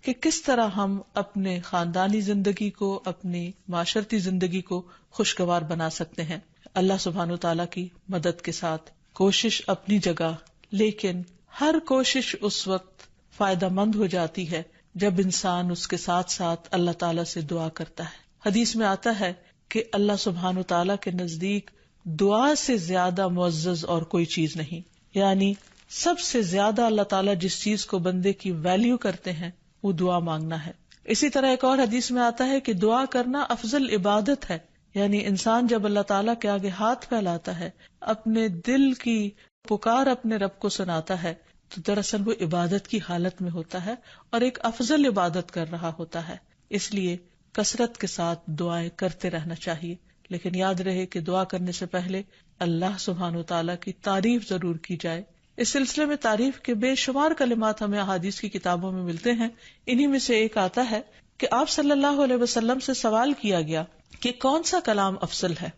کہ کس طرح ہم اپنے خاندانی زندگی کو، اپنی معاشرتی زندگی کو خوشگوار بنا سکتے ہیں اللہ سبحانہ وتعالی کی مدد کے ساتھ. کوشش اپنی جگہ، لیکن ہر کوشش اس وقت فائدہ مند ہو جاتی ہے جب انسان اس کے ساتھ ساتھ اللہ تعالیٰ سے دعا کرتا ہے. حدیث میں آتا ہے کہ اللہ سبحانہ وتعالیٰ کے نزدیک دعا سے زیادہ معزز اور کوئی چیز نہیں. یعنی سب سے زیادہ اللہ تعالیٰ جس چیز کو بندے کی ویلیو کرتے ہیں وہ دعا مانگنا ہے. اسی طرح ایک اور حدیث میں آتا ہے کہ دعا کرنا افضل عبادت ہے. یعنی انسان جب اللہ تعالیٰ کے آگے ہاتھ پھیلاتا ہے، اپنے دل کی پکار اپنے رب کو سناتا ہے، تو دراصل وہ عبادت کی حالت میں ہوتا ہے اور ایک افضل عبادت کر رہا ہوتا ہے. اس لیے کثرت کے ساتھ دعائیں کرتے رہنا چاہیے، لیکن یاد رہے کہ دعا کرنے سے پہلے اللہ سبحانہ وتعالیٰ کی تعریف ضرور کی جائے. اس سلسلے میں تعریف کے بے شمار کلمات ہمیں احادیث کی کتابوں میں ملتے ہیں. انہی میں سے ایک آتا ہے کہ آپ صلی اللہ علیہ وسلم سے سوال کیا گیا کہ کون سا کلام افضل ہے.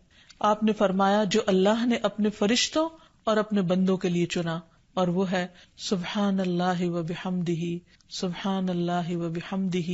آپ نے فرمایا جو اللہ نے اپنے فرشتوں اور اپنے بندوں کے لیے چنا، اور وہ ہے سبحان اللہ و بحمدہ، سبحان اللہ و بحمدہ.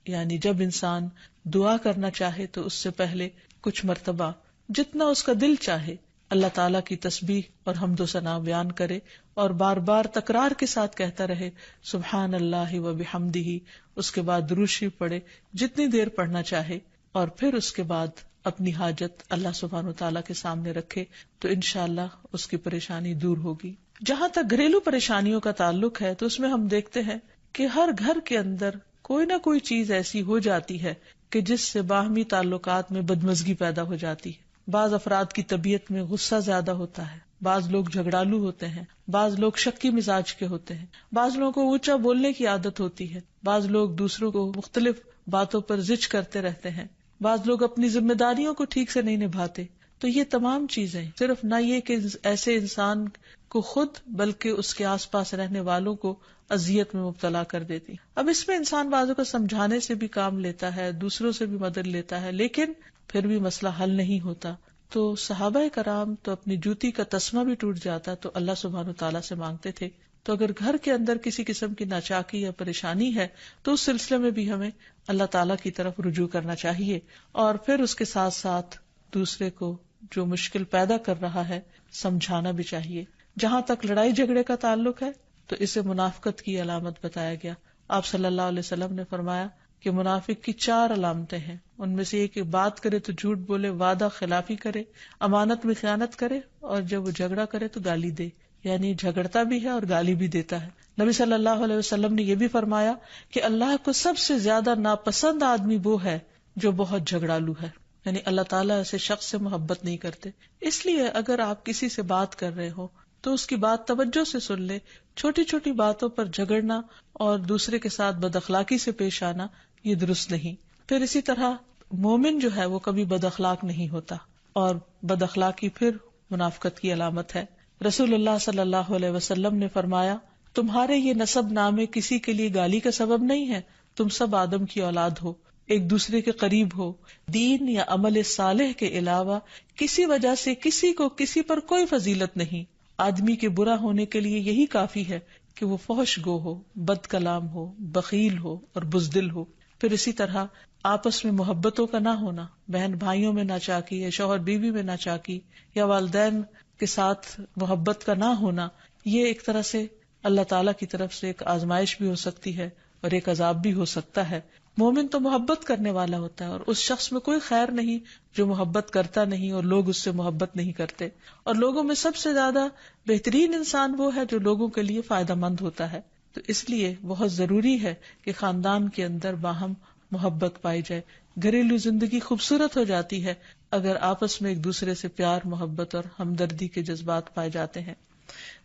یعنی جب انسان دعا کرنا چاہے تو اس سے پہلے کچھ مرتبہ جتنا اس کا دل چاہے اللہ تعالیٰ کی تسبیح اور حمد و ثنا بیان کرے، اور بار بار تکرار کے ساتھ کہتا رہے سبحان اللہ و بحمدہ. اس کے بعد درود شریف پڑھے جتنی دیر پڑھنا چاہے، اور پھر اس کے بعد اپنی حاجت اللہ سبحانہ وتعالیٰ کے سامنے رکھے تو انشاءاللہ اس کی پریشانی دور ہوگی. جہاں تک گھریلو پریشانیوں کا تعلق ہے تو اس میں ہم دیکھتے ہیں کہ ہر گھر کے اندر کوئی نہ کوئی چیز ایسی ہو جاتی ہے کہ جس سے باہمی تعلقات میں بدمزگی پیدا ہو جاتی ہے. بعض افراد کی طبیعت میں غصہ زیادہ ہوتا ہے، بعض لوگ جھگڑالو ہوتے ہیں، بعض لوگ شکی مزاج کے ہوتے ہیں، بعض لوگوں کو اونچا بولنے کی عادت ہوتی ہے، بعض لوگ دوسروں کو مختلف باتوں پر زج کرتے رہتے ہیں، بعض لوگ اپنی ذمہ داریوں کو ٹھیک سے نہیں نبھاتے. تو یہ تمام چیزیں صرف نہ یہ کہ ایسے انسان کو خود بلکہ اس کے آس پاس رہنے والوں کو اذیت میں مبتلا کر دیتی. اب اس میں انسان بعضوں کو سمجھانے سے بھی کام لیتا ہے، دوسروں سے بھی مدد لیتا ہے، لیکن پھر بھی مسئلہ حل نہیں ہوتا. تو صحابہ کرام تو اپنی جوتی کا تسمہ بھی ٹوٹ جاتا تو اللہ سبحانہ وتعالیٰ سے مانگتے تھے. تو اگر گھر کے اندر کسی قسم کی ناچاکی یا پریشانی ہے تو اس سلسلے میں بھی ہمیں اللہ تعالیٰ کی طرف رجوع کرنا چاہیے، اور پھر اس کے ساتھ ساتھ دوسرے کو جو مشکل پیدا کر رہا ہے سمجھانا بھی چاہیے. جہاں تک لڑائی جھگڑے کا تعلق ہے تو اسے منافقت کی علامت بتایا گیا. آپ صلی اللہ علیہ وسلم نے فرمایا کہ منافق کی 4 علامتیں ہیں. ان میں سے ایک بات کرے تو جھوٹ بولے، وعدہ خلافی کرے، امانت میں خیانت کرے، اور جب وہ جھگڑا کرے تو گالی دے. یعنی جھگڑتا بھی ہے اور گالی بھی دیتا ہے. نبی صلی اللہ علیہ وسلم نے یہ بھی فرمایا کہ اللہ کو سب سے زیادہ ناپسند آدمی وہ ہے جو بہت جھگڑالو ہے. یعنی اللہ تعالیٰ ایسے شخص سے محبت نہیں کرتے. اس لیے اگر آپ کسی سے بات کر رہے ہو تو اس کی بات توجہ سے سن لے. چھوٹی چھوٹی باتوں پر جھگڑنا اور دوسرے کے ساتھ بد اخلاقی سے پیش آنا یہ درست نہیں. پھر اسی طرح مومن جو ہے وہ کبھی بد اخلاق نہیں ہوتا، اور بد اخلاقی پھر منافقت کی علامت ہے. رسول اللہ صلی اللہ علیہ وسلم نے فرمایا تمہارے یہ نسب نامے کسی کے لیے گالی کا سبب نہیں ہے. تم سب آدم کی اولاد ہو، ایک دوسرے کے قریب ہو. دین یا عمل صالح کے علاوہ کسی وجہ سے کسی کو کسی پر کوئی فضیلت نہیں. آدمی کے برا ہونے کے لیے یہی کافی ہے کہ وہ فحش گو ہو، بد کلام ہو، بخیل ہو اور بزدل ہو. پھر اسی طرح آپس میں محبتوں کا نہ ہونا، بہن بھائیوں میں ناچاکی یا شوہر بیوی میں ناچاکی یا والدین کے ساتھ محبت کا نہ ہونا، یہ ایک طرح سے اللہ تعالیٰ کی طرف سے ایک آزمائش بھی ہو سکتی ہے اور ایک عذاب بھی ہو سکتا ہے. مومن تو محبت کرنے والا ہوتا ہے، اور اس شخص میں کوئی خیر نہیں جو محبت کرتا نہیں اور لوگ اس سے محبت نہیں کرتے. اور لوگوں میں سب سے زیادہ بہترین انسان وہ ہے جو لوگوں کے لیے فائدہ مند ہوتا ہے. تو اس لیے بہت ضروری ہے کہ خاندان کے اندر باہم محبت پائی جائے. گھریلو زندگی خوبصورت ہو جاتی ہے اگر آپس میں ایک دوسرے سے پیار، محبت اور ہمدردی کے جذبات پائے جاتے ہیں.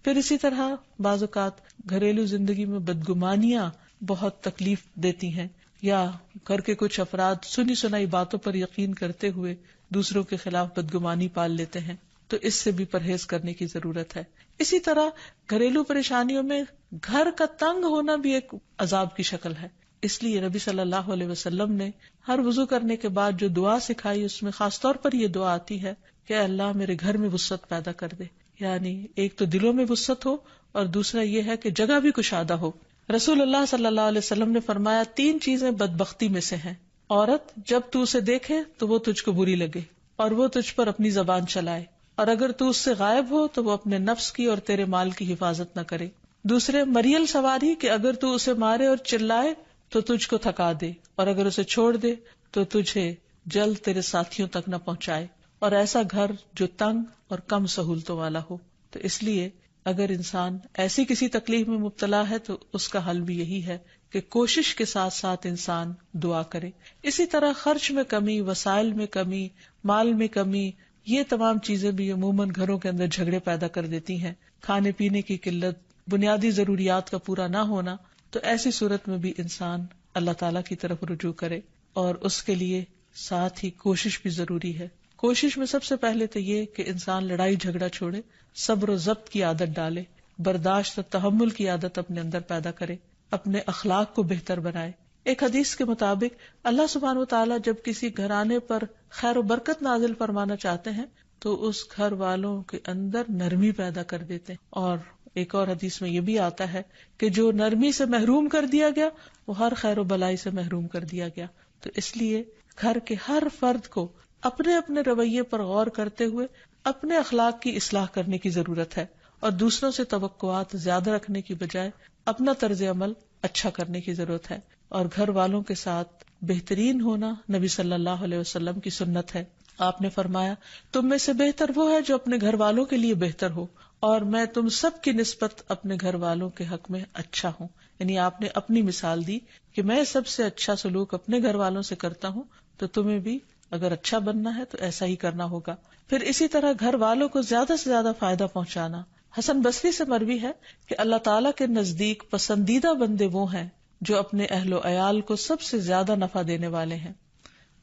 پھر اسی طرح بعض اوقات گھریلو زندگی میں بدگمانیاں بہت تکلیف دیتی ہیں، یا گھر کے کچھ افراد سنی سنائی باتوں پر یقین کرتے ہوئے دوسروں کے خلاف بدگمانی پال لیتے ہیں. تو اس سے بھی پرہیز کرنے کی ضرورت ہے. اسی طرح گھریلو پریشانیوں میں گھر کا تنگ ہونا بھی ایک عذاب کی شکل ہے. اس لیے نبی صلی اللہ علیہ وسلم نے ہر وضو کرنے کے بعد جو دعا سکھائی اس میں خاص طور پر یہ دعا آتی ہے کہ اے اللہ میرے گھر میں وسعت پیدا کر دے. یعنی ایک تو دلوں میں وسعت ہو، اور دوسرا یہ ہے کہ جگہ بھی کشادہ ہو. رسول اللہ صلی اللہ علیہ وسلم نے فرمایا 3 چیزیں بدبختی میں سے ہیں. عورت جب تو اسے دیکھے تو وہ تجھ کو بری لگے اور وہ تجھ پر اپنی زبان چلائے، اور اگر تو اس سے غائب ہو تو وہ اپنے نفس کی اور تیرے مال کی حفاظت نہ کرے. دوسرے مریل سواری کہ اگر تو اسے مارے اور چلائے تو تجھ کو تھکا دے، اور اگر اسے چھوڑ دے تو تجھے جلد تیرے ساتھیوں تک نہ پہنچائے، اور ایسا گھر جو تنگ اور کم سہولتوں والا ہو. تو اس لیے اگر انسان ایسی کسی تکلیف میں مبتلا ہے تو اس کا حل بھی یہی ہے کہ کوشش کے ساتھ ساتھ انسان دعا کرے. اسی طرح خرچ میں کمی، وسائل میں کمی، مال میں کمی، یہ تمام چیزیں بھی عموماً گھروں کے اندر جھگڑے پیدا کر دیتی ہیں. کھانے پینے کی قلت، بنیادی ضروریات کا پورا نہ ہونا، تو ایسی صورت میں بھی انسان اللہ تعالیٰ کی طرف رجوع کرے، اور اس کے لیے ساتھ ہی کوشش بھی ضروری ہے. کوشش میں سب سے پہلے تو یہ کہ انسان لڑائی جھگڑا چھوڑے، صبر و ضبط کی عادت ڈالے، برداشت و تحمل کی عادت اپنے اندر پیدا کرے، اپنے اخلاق کو بہتر بنائے. ایک حدیث کے مطابق اللہ سبحانہ و تعالیٰ جب کسی گھرانے پر خیر و برکت نازل فرمانا چاہتے ہیں تو اس گھر والوں کے اندر نرمی پیدا کر دیتے ہیں. اور ایک اور حدیث میں یہ بھی آتا ہے کہ جو نرمی سے محروم کر دیا گیا وہ ہر خیر و بلائی سے محروم کر دیا گیا. تو اس لیے گھر کے ہر فرد کو اپنے اپنے رویے پر غور کرتے ہوئے اپنے اخلاق کی اصلاح کرنے کی ضرورت ہے، اور دوسروں سے توقعات زیادہ رکھنے کی بجائے اپنا طرز عمل اچھا کرنے کی ضرورت ہے. اور گھر والوں کے ساتھ بہترین ہونا نبی صلی اللہ علیہ وسلم کی سنت ہے. آپ نے فرمایا تم میں سے بہتر وہ ہے جو اپنے گھر والوں کے لیے بہتر ہو، اور میں تم سب کی نسبت اپنے گھر والوں کے حق میں اچھا ہوں. یعنی آپ نے اپنی مثال دی کہ میں سب سے اچھا سلوک اپنے گھر والوں سے کرتا ہوں، تو تمہیں بھی اگر اچھا بننا ہے تو ایسا ہی کرنا ہوگا. پھر اسی طرح گھر والوں کو زیادہ سے زیادہ فائدہ پہنچانا. حسن بصری سے مروی ہے کہ اللہ تعالیٰ کے نزدیک پسندیدہ بندے وہ ہیں جو اپنے اہل و عیال کو سب سے زیادہ نفع دینے والے ہیں.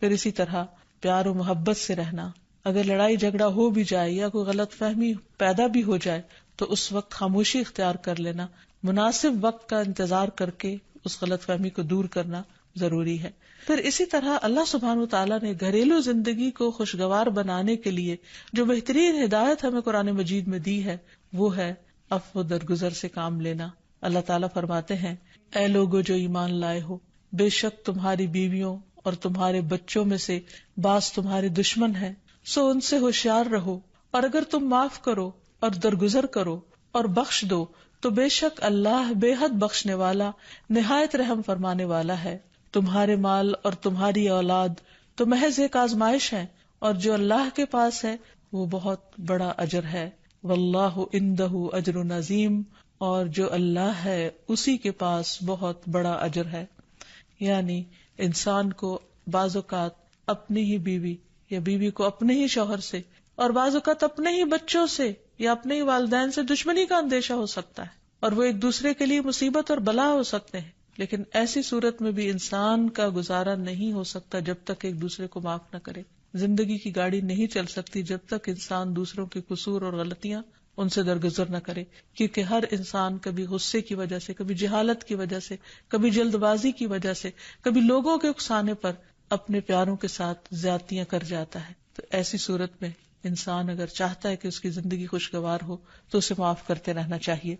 پھر اسی طرح پیار و محبت سے رہنا. اگر لڑائی جھگڑا ہو بھی جائے یا کوئی غلط فہمی پیدا بھی ہو جائے تو اس وقت خاموشی اختیار کر لینا، مناسب وقت کا انتظار کر کے اس غلط فہمی کو دور کرنا ضروری ہے. پھر اسی طرح اللہ سبحانہ وتعالیٰ نے گھریلو زندگی کو خوشگوار بنانے کے لیے جو بہترین ہدایت ہمیں قرآن مجید میں دی ہے وہ ہے عفو و درگزر سے کام لینا. اللہ تعالیٰ فرماتے ہیں اے لوگو جو ایمان لائے ہو، بے شک تمہاری بیویوں اور تمہارے بچوں میں سے بعض تمہارے دشمن ہیں، سو ان سے ہوشیار رہو، اور اگر تم معاف کرو اور درگزر کرو اور بخش دو تو بے شک اللہ بے حد بخشنے والا نہایت رحم فرمانے والا ہے. تمہارے مال اور تمہاری اولاد تو محض ایک آزمائش ہے، اور جو اللہ کے پاس ہے وہ بہت بڑا اجر ہے. واللہ عندہ اجر عظیم، اور جو اللہ ہے اسی کے پاس بہت بڑا اجر ہے. یعنی انسان کو بعض اوقات اپنی ہی بیوی یا بیوی کو اپنے ہی شوہر سے اور بعض اوقات اپنے ہی بچوں سے یا اپنے ہی والدین سے دشمنی کا اندیشہ ہو سکتا ہے، اور وہ ایک دوسرے کے لیے مصیبت اور بلا ہو سکتے ہیں. لیکن ایسی صورت میں بھی انسان کا گزارا نہیں ہو سکتا جب تک ایک دوسرے کو معاف نہ کرے. زندگی کی گاڑی نہیں چل سکتی جب تک انسان دوسروں کے قصور اور غلطیاں ان سے درگزر نہ کرے، کیونکہ ہر انسان کبھی غصے کی وجہ سے، کبھی جہالت کی وجہ سے، کبھی جلد بازی کی وجہ سے، کبھی لوگوں کے اکسانے پر اپنے پیاروں کے ساتھ زیادتیاں کر جاتا ہے. تو ایسی صورت میں انسان اگر چاہتا ہے کہ اس کی زندگی خوشگوار ہو تو اسے معاف کرتے رہنا چاہیے.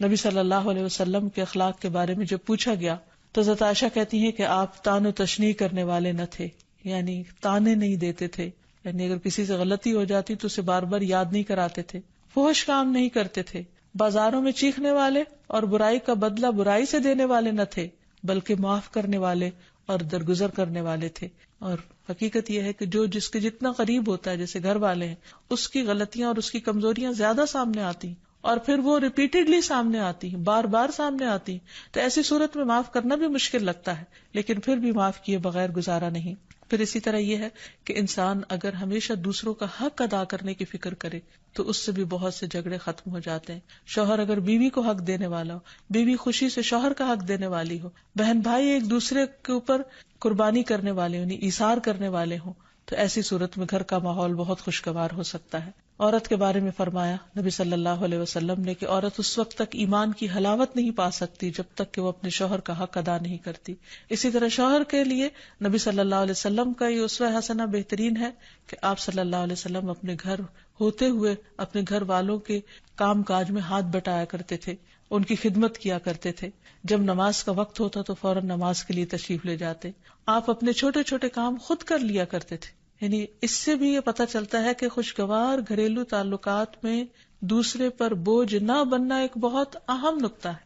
نبی صلی اللہ علیہ وسلم کے اخلاق کے بارے میں جب پوچھا گیا تو حضرت عائشہ کہتی ہیں کہ آپ تان و تشنیع کرنے والے نہ تھے، یعنی تانے نہیں دیتے تھے، یعنی اگر کسی سے غلطی ہو جاتی تو اسے بار بار یاد نہیں کراتے تھے، فحش کام نہیں کرتے تھے، بازاروں میں چیخنے والے اور برائی کا بدلہ برائی سے دینے والے نہ تھے، بلکہ معاف کرنے والے اور درگزر کرنے والے تھے. اور حقیقت یہ ہے کہ جو جس کے جتنا قریب ہوتا ہے، جیسے گھر والے ہیں، اس کی غلطیاں اور اس کی کمزوریاں زیادہ سامنے آتی ہیں، اور پھر وہ ریپیٹڈلی سامنے آتی ہیں، بار بار سامنے آتی ہیں. تو ایسی صورت میں معاف کرنا بھی مشکل لگتا ہے، لیکن پھر بھی معاف کیے بغیر گزارا نہیں. پھر اسی طرح یہ ہے کہ انسان اگر ہمیشہ دوسروں کا حق ادا کرنے کی فکر کرے تو اس سے بھی بہت سے جھگڑے ختم ہو جاتے ہیں. شوہر اگر بیوی کو حق دینے والا ہو، بیوی خوشی سے شوہر کا حق دینے والی ہو، بہن بھائی ایک دوسرے کے اوپر قربانی کرنے والے ہوں، ایثار کرنے والے ہوں، تو ایسی صورت میں گھر کا ماحول بہت خوشگوار ہو سکتا ہے. عورت کے بارے میں فرمایا نبی صلی اللہ علیہ وسلم نے کہ عورت اس وقت تک ایمان کی حلاوت نہیں پا سکتی جب تک کہ وہ اپنے شوہر کا حق ادا نہیں کرتی. اسی طرح شوہر کے لیے نبی صلی اللہ علیہ وسلم کا یہ اسوہ حسنہ بہترین ہے کہ آپ صلی اللہ علیہ وسلم اپنے گھر ہوتے ہوئے اپنے گھر والوں کے کام کاج میں ہاتھ بٹایا کرتے تھے. ان کی خدمت کیا کرتے تھے. جب نماز کا وقت ہوتا تو فوراً نماز کے لیے تشریف لے جاتے. آپ اپنے چھوٹے چھوٹے کام خود کر لیا کرتے تھے. یعنی اس سے بھی یہ پتہ چلتا ہے کہ خوشگوار گھریلو تعلقات میں دوسرے پر بوجھ نہ بننا ایک بہت اہم نقطہ ہے.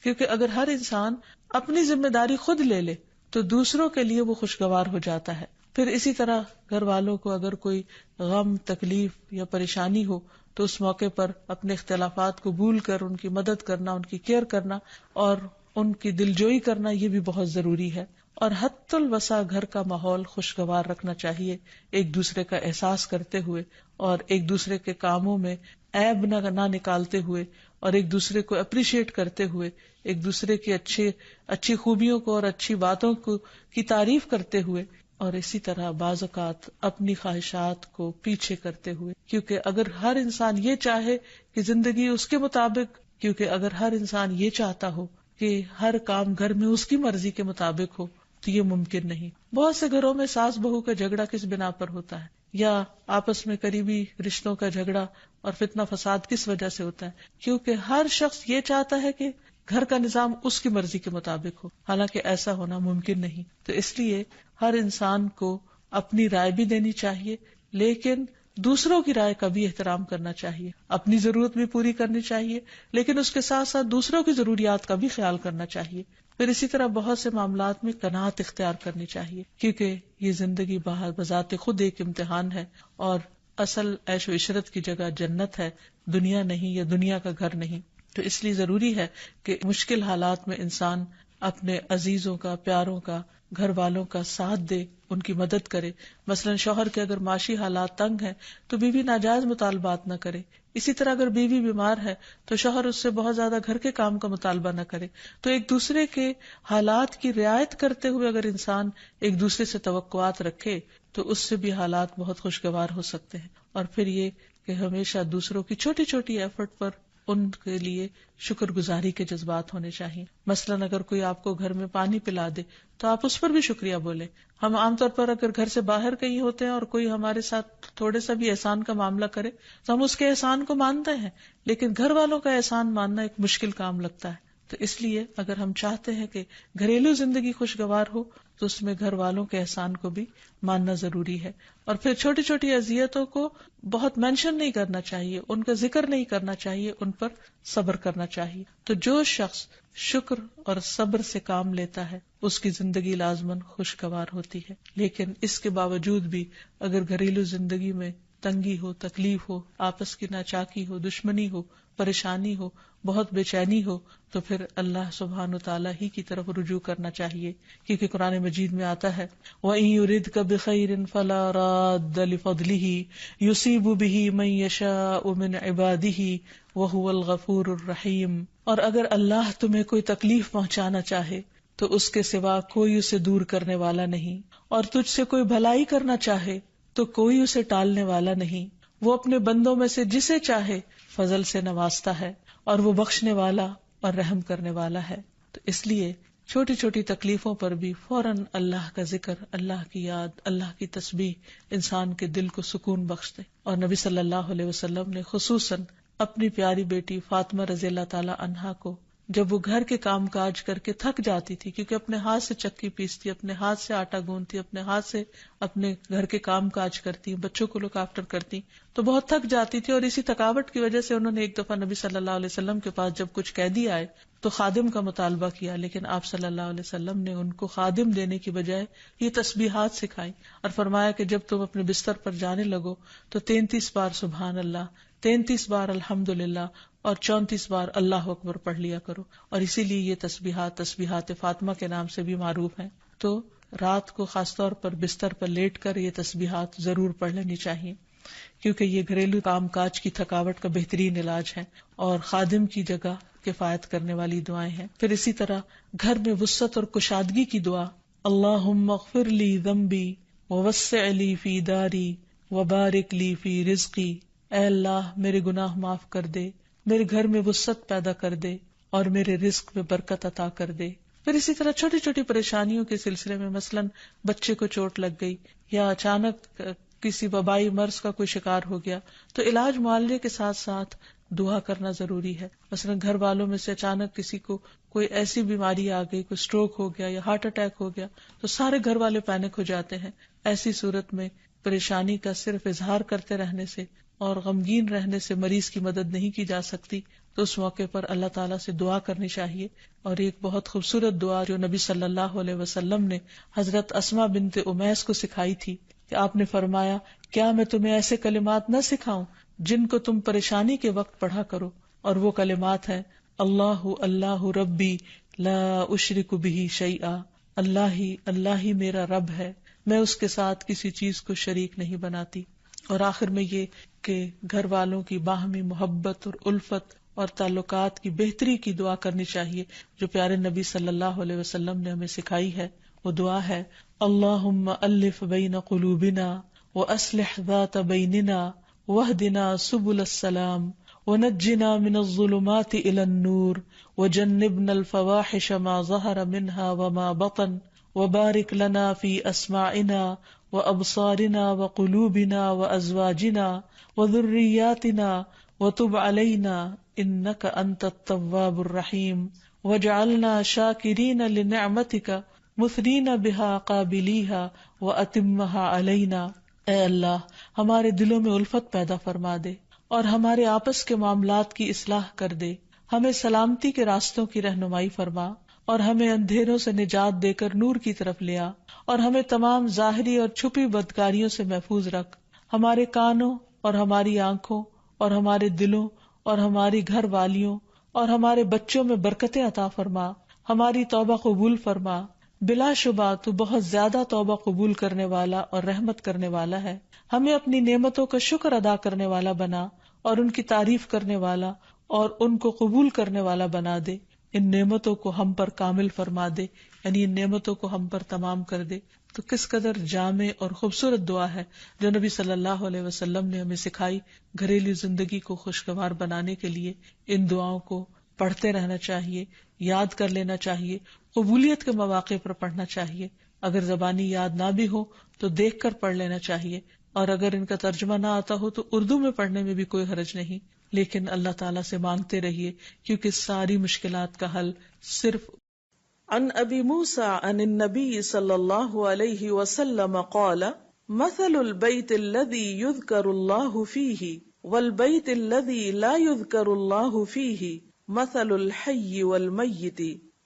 کیونکہ اگر ہر انسان اپنی ذمہ داری خود لے لے تو دوسروں کے لیے وہ خوشگوار ہو جاتا ہے. پھر اسی طرح گھر والوں کو اگر کوئی غم، تکلیف یا پریشانی ہو تو اس موقع پر اپنے اختلافات کو بھول کر ان کی مدد کرنا، ان کی کیئر کرنا اور ان کی دلجوئی کرنا یہ بھی بہت ضروری ہے. اور حتی الوسع گھر کا ماحول خوشگوار رکھنا چاہیے، ایک دوسرے کا احساس کرتے ہوئے اور ایک دوسرے کے کاموں میں عیب نہ نکالتے ہوئے اور ایک دوسرے کو اپریشیٹ کرتے ہوئے، ایک دوسرے کی اچھی خوبیوں کو اور اچھی باتوں کی تعریف کرتے ہوئے، اور اسی طرح بعض اوقات اپنی خواہشات کو پیچھے کرتے ہوئے. کیونکہ اگر ہر انسان یہ چاہے کہ زندگی اس کے مطابق، کیونکہ اگر ہر انسان یہ چاہتا ہو کہ ہر کام گھر میں اس کی مرضی کے مطابق ہو تو یہ ممکن نہیں. بہت سے گھروں میں ساس بہو کا جھگڑا کس بنا پر ہوتا ہے، یا آپس میں قریبی رشتوں کا جھگڑا اور فتنہ فساد کس وجہ سے ہوتا ہے؟ کیونکہ ہر شخص یہ چاہتا ہے کہ گھر کا نظام اس کی مرضی کے مطابق ہو، حالانکہ ایسا ہونا ممکن نہیں. تو اس لیے ہر انسان کو اپنی رائے بھی دینی چاہیے، لیکن دوسروں کی رائے کا بھی احترام کرنا چاہیے. اپنی ضرورت بھی پوری کرنی چاہیے، لیکن اس کے ساتھ ساتھ دوسروں کی ضروریات کا بھی خیال کرنا چاہیے. پھر اسی طرح بہت سے معاملات میں قناعت اختیار کرنی چاہیے، کیونکہ یہ زندگی بذات خود ایک امتحان ہے اور اصل عیش و عشرت کی جگہ جنت ہے، دنیا نہیں، یا دنیا کا گھر نہیں. تو اس لیے ضروری ہے کہ مشکل حالات میں انسان اپنے عزیزوں کا، پیاروں کا، گھر والوں کا ساتھ دے، ان کی مدد کرے. مثلا شوہر کے اگر معاشی حالات تنگ ہیں تو بیوی ناجائز مطالبات نہ کرے. اسی طرح اگر بیوی بیمار ہے تو شوہر اس سے بہت زیادہ گھر کے کام کا مطالبہ نہ کرے. تو ایک دوسرے کے حالات کی رعایت کرتے ہوئے اگر انسان ایک دوسرے سے توقعات رکھے تو اس سے بھی حالات بہت خوشگوار ہو سکتے ہیں. اور پھر یہ کہ ہمیشہ دوسروں کی چھوٹی چھوٹی ایفرٹ پر ان کے لیے شکر گزاری کے جذبات ہونے چاہیے. مثلاً اگر کوئی آپ کو گھر میں پانی پلا دے تو آپ اس پر بھی شکریہ بولیں. ہم عام طور پر اگر گھر سے باہر کہیں ہوتے ہیں اور کوئی ہمارے ساتھ تھوڑے سا بھی احسان کا معاملہ کرے تو ہم اس کے احسان کو مانتے ہیں، لیکن گھر والوں کا احسان ماننا ایک مشکل کام لگتا ہے. تو اس لیے اگر ہم چاہتے ہیں کہ گھریلو زندگی خوشگوار ہو تو اس میں گھر والوں کے احسان کو بھی ماننا ضروری ہے. اور پھر چھوٹی چھوٹی اذیتوں کو بہت مینشن نہیں کرنا چاہیے، ان کا ذکر نہیں کرنا چاہیے، ان پر صبر کرنا چاہیے. تو جو شخص شکر اور صبر سے کام لیتا ہے اس کی زندگی لازماً خوشگوار ہوتی ہے. لیکن اس کے باوجود بھی اگر گھریلو زندگی میں تنگی ہو، تکلیف ہو، آپس کی ناچاکی ہو، دشمنی ہو، پریشانی ہو، بہت بے چینی ہو، تو پھر اللہ سبحانہ وتعالی ہی کی طرف رجوع کرنا چاہیے. کیونکہ قرآن مجید میں آتا ہے وَإِن يُرِدْكَ بِخَيْرٍ فَلَا رَادَّ لِفَضْلِهِ يُصِيبُ بِهِ مَن يَشَاءُ مِنْ عِبَادِهِ وَهُوَ الْغَفُورُ الرَّحِيمُ. اور اگر اللہ تمہیں کوئی تکلیف پہنچانا چاہے تو اس کے سوا کوئی اسے دور کرنے والا نہیں، اور تجھ سے کوئی بھلائی کرنا چاہے تو کوئی اسے ٹالنے والا نہیں. وہ اپنے بندوں میں سے جسے چاہے فضل سے نوازتا ہے اور وہ بخشنے والا اور رحم کرنے والا ہے. تو اس لیے چھوٹی چھوٹی تکلیفوں پر بھی فوراً اللہ کا ذکر، اللہ کی یاد، اللہ کی تسبیح انسان کے دل کو سکون بخشتے. اور نبی صلی اللہ علیہ وسلم نے خصوصاً اپنی پیاری بیٹی فاطمہ رضی اللہ تعالی عنہا کو جب وہ گھر کے کام کاج کر کے تھک جاتی تھی، کیونکہ اپنے ہاتھ سے چکی پیستی، اپنے ہاتھ سے آٹا گوندتی، اپنے ہاتھ سے اپنے گھر کے کام کاج کرتی، بچوں کو لک آفٹر کرتی، تو بہت تھک جاتی تھی. اور اسی تھکاوٹ کی وجہ سے انہوں نے ایک دفعہ نبی صلی اللہ علیہ وسلم کے پاس جب کچھ قیدی آئے تو خادم کا مطالبہ کیا، لیکن آپ صلی اللہ علیہ وسلم نے ان کو خادم دینے کی بجائے یہ تسبیحات سکھائی اور فرمایا کہ جب تم اپنے بستر پر جانے لگو تو 33 بار سبحان اللہ، 33 بار الحمدللہ اور 34 بار اللہ اکبر پڑھ لیا کرو. اور اسی لیے یہ تسبیحات فاطمہ کے نام سے بھی معروف ہیں. تو رات کو خاص طور پر بستر پر لیٹ کر یہ تسبیحات ضرور پڑھ لینی چاہیے، کیونکہ یہ گھریلو کام کاج کی تھکاوٹ کا بہترین علاج ہے اور خادم کی جگہ کفایت کرنے والی دعائیں ہیں. پھر اسی طرح گھر میں وسعت اور کشادگی کی دعا، اللہم اغفر لی ذنبی ووسع لی فی داری وبارک لی فی رزقی. اے اللہ میرے گناہ معاف کر دے، میرے گھر میں وسعت پیدا کر دے اور میرے رزق میں برکت عطا کر دے. پھر اسی طرح چھوٹی چھوٹی پریشانیوں کے سلسلے میں مثلاً بچے کو چوٹ لگ گئی یا اچانک کسی وبائی مرض کا کوئی شکار ہو گیا تو علاج معالجے کے ساتھ ساتھ دعا کرنا ضروری ہے. مثلا گھر والوں میں سے اچانک کسی کو کوئی ایسی بیماری آ گئی، کوئی اسٹروک ہو گیا یا ہارٹ اٹیک ہو گیا تو سارے گھر والے پینک ہو جاتے ہیں. ایسی صورت میں پریشانی کا صرف اظہار کرتے رہنے سے اور غمگین رہنے سے مریض کی مدد نہیں کی جا سکتی. تو اس موقع پر اللہ تعالیٰ سے دعا کرنی چاہیے. اور ایک بہت خوبصورت دعا جو نبی صلی اللہ علیہ وسلم نے حضرت اسماء بنت امیس کو سکھائی تھی کہ آپ نے فرمایا، کیا میں تمہیں ایسے کلمات نہ سکھاؤں جن کو تم پریشانی کے وقت پڑھا کرو؟ اور وہ کلمات ہیں اللہ اللہ ربی لا اشرک بہ شیئا، اللہ ہی میرا رب ہے، میں اس کے ساتھ کسی چیز کو شریک نہیں بناتی. اور آخر میں یہ کہ گھر والوں کی باہمی محبت اور الفت اور تعلقات کی بہتری کی دعا کرنی چاہیے جو پیارے نبی صلی اللہ علیہ وسلم نے ہمیں سکھائی ہے. وہ دعا ہے اللہم الف بین قلوبنا واصلح ذات بیننا واہدنا سبل السلام ونجنا من الظلمات الى النور وجنبنا الفواحش ما ظہر منها وما بطن وبارک لنا فی اسماعنا وابصارنا وقلوبنا وازواجنا وذریاتنا وتب علینا انک انت التواب الرحیم واجعلنا شاکرین لنعمتک مثنین بہا قابلیہا واتمہا علینا. اے اللہ ہمارے دلوں میں الفت پیدا فرما دے اور ہمارے آپس کے معاملات کی اصلاح کر دے، ہمیں سلامتی کے راستوں کی رہنمائی فرما اور ہمیں اندھیروں سے نجات دے کر نور کی طرف لیا اور ہمیں تمام ظاہری اور چھپی بدکاریوں سے محفوظ رکھ. ہمارے کانوں اور ہماری آنکھوں اور ہمارے دلوں اور ہماری گھر والیوں اور ہمارے بچوں میں برکتیں عطا فرما، ہماری توبہ قبول فرما. بلا شبہ تو بہت زیادہ توبہ قبول کرنے والا اور رحمت کرنے والا ہے. ہمیں اپنی نعمتوں کا شکر ادا کرنے والا بنا اور ان کی تعریف کرنے والا اور ان کو قبول کرنے والا بنا دے. ان نعمتوں کو ہم پر کامل فرما دے، یعنی ان نعمتوں کو ہم پر تمام کر دے. تو کس قدر جامع اور خوبصورت دعا ہے جو نبی صلی اللہ علیہ وسلم نے ہمیں سکھائی. گھریلو زندگی کو خوشگوار بنانے کے لیے ان دعاؤں کو پڑھتے رہنا چاہیے، یاد کر لینا چاہیے، قبولیت کے مواقع پر پڑھنا چاہیے. اگر زبانی یاد نہ بھی ہو تو دیکھ کر پڑھ لینا چاہیے، اور اگر ان کا ترجمہ نہ آتا ہو تو اردو میں پڑھنے میں بھی کوئی حرج نہیں. لیکن اللہ تعالیٰ سے مانگتے رہیے کیونکہ ساری مشکلات کا حل صرف. عن ابی موسیٰ عن النبی صلی اللہ علیہ وسلم قال مثل البیت الذی یذکر اللہ فیہ والبیت الذی لا یذکر اللہ فیہ مثل الحی والمیت.